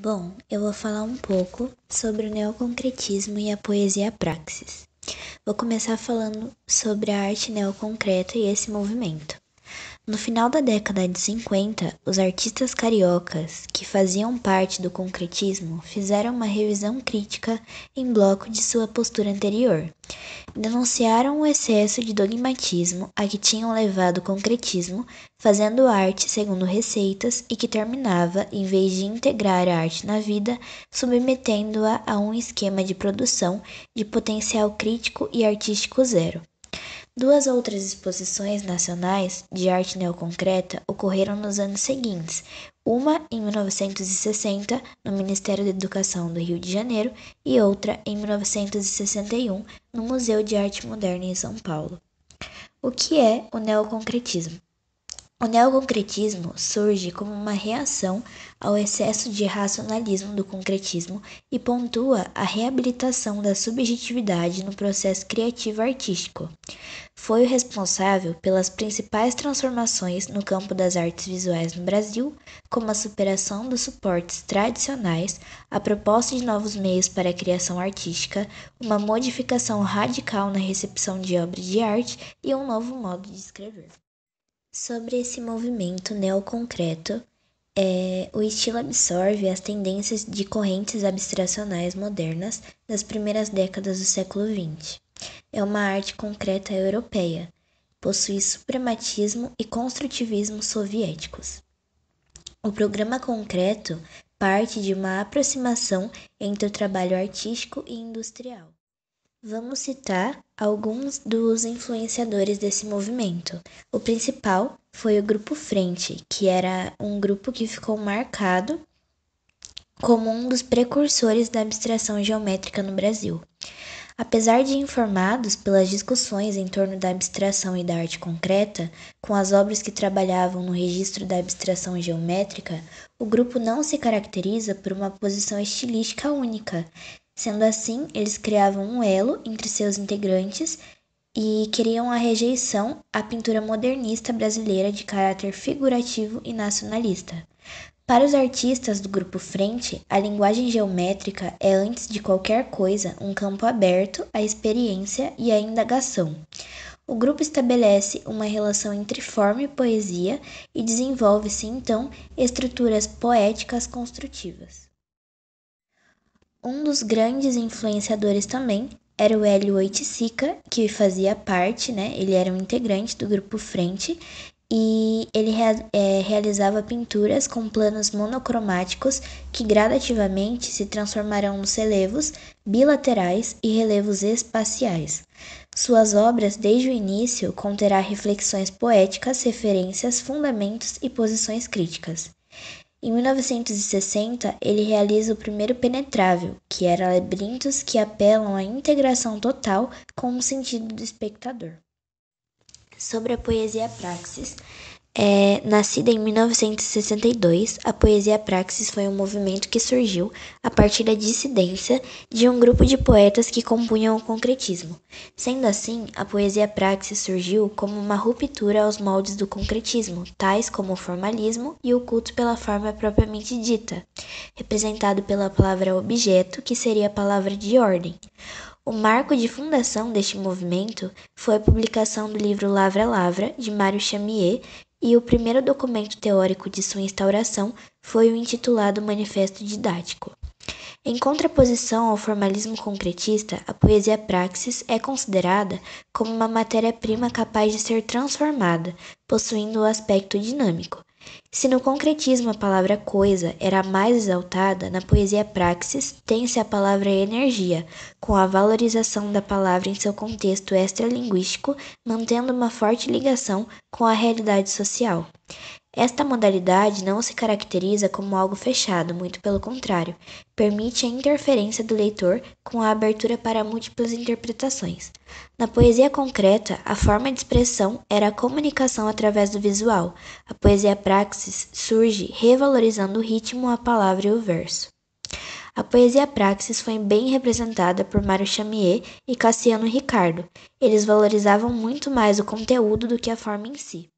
Bom, eu vou falar um pouco sobre o neoconcretismo e a poesia praxis. Vou começar falando sobre a arte neoconcreta e esse movimento. No final da década de 50, os artistas cariocas, que faziam parte do concretismo, fizeram uma revisão crítica em bloco de sua postura anterior. Denunciaram o excesso de dogmatismo a que tinham levado o concretismo, fazendo arte segundo receitas e que terminava, em vez de integrar a arte na vida, submetendo-a a um esquema de produção de potencial crítico e artístico zero. Duas outras exposições nacionais de arte neoconcreta ocorreram nos anos seguintes, uma em 1960 no Ministério da Educação do Rio de Janeiro e outra em 1961 no Museu de Arte Moderna em São Paulo. O que é o neoconcretismo? O neoconcretismo surge como uma reação ao excesso de racionalismo do concretismo e pontua a reabilitação da subjetividade no processo criativo artístico. Foi o responsável pelas principais transformações no campo das artes visuais no Brasil, como a superação dos suportes tradicionais, a proposta de novos meios para a criação artística, uma modificação radical na recepção de obras de arte e um novo modo de escrever. Sobre esse movimento neoconcreto, o estilo absorve as tendências de correntes abstracionais modernas das primeiras décadas do século XX. É uma arte concreta europeia, possui suprematismo e construtivismo soviéticos. O programa concreto parte de uma aproximação entre o trabalho artístico e industrial. Vamos citar alguns dos influenciadores desse movimento. O principal foi o Grupo Frente, que era um grupo que ficou marcado como um dos precursores da abstração geométrica no Brasil. Apesar de informados pelas discussões em torno da abstração e da arte concreta, com as obras que trabalhavam no registro da abstração geométrica, o grupo não se caracteriza por uma posição estilística única. Sendo assim, eles criavam um elo entre seus integrantes e queriam a rejeição à pintura modernista brasileira de caráter figurativo e nacionalista. Para os artistas do Grupo Frente, a linguagem geométrica é, antes de qualquer coisa, um campo aberto à experiência e à indagação. O grupo estabelece uma relação entre forma e poesia e desenvolve-se, então, estruturas poéticas construtivas. Um dos grandes influenciadores também era o Hélio Oiticica, que fazia parte, ele era um integrante do Grupo Frente, e ele realizava pinturas com planos monocromáticos que gradativamente se transformarão nos relevos bilaterais e relevos espaciais. Suas obras, desde o início, conterá reflexões poéticas, referências, fundamentos e posições críticas. Em 1960, ele realiza o primeiro Penetrável, que era labirintos que apelam à integração total com o sentido do espectador. Sobre a poesia praxis, nascida em 1962, a poesia praxis foi um movimento que surgiu a partir da dissidência de um grupo de poetas que compunham o concretismo. Sendo assim, a poesia praxis surgiu como uma ruptura aos moldes do concretismo, tais como o formalismo e o culto pela forma propriamente dita, representado pela palavra objeto, que seria a palavra de ordem. O marco de fundação deste movimento foi a publicação do livro Lavra Lavra, de Mário Chamier, e o primeiro documento teórico de sua instauração foi o intitulado Manifesto Didático. Em contraposição ao formalismo concretista, a poesia praxis é considerada como uma matéria-prima capaz de ser transformada, possuindo o aspecto dinâmico. Se no concretismo a palavra coisa era a mais exaltada, na poesia praxis tem-se a palavra energia, com a valorização da palavra em seu contexto extralinguístico, mantendo uma forte ligação com a realidade social. Esta modalidade não se caracteriza como algo fechado, muito pelo contrário, permite a interferência do leitor com a abertura para múltiplas interpretações. Na poesia concreta, a forma de expressão era a comunicação através do visual. A poesia praxis surge revalorizando o ritmo, a palavra e o verso. A poesia praxis foi bem representada por Mário Chamier e Cassiano Ricardo. Eles valorizavam muito mais o conteúdo do que a forma em si.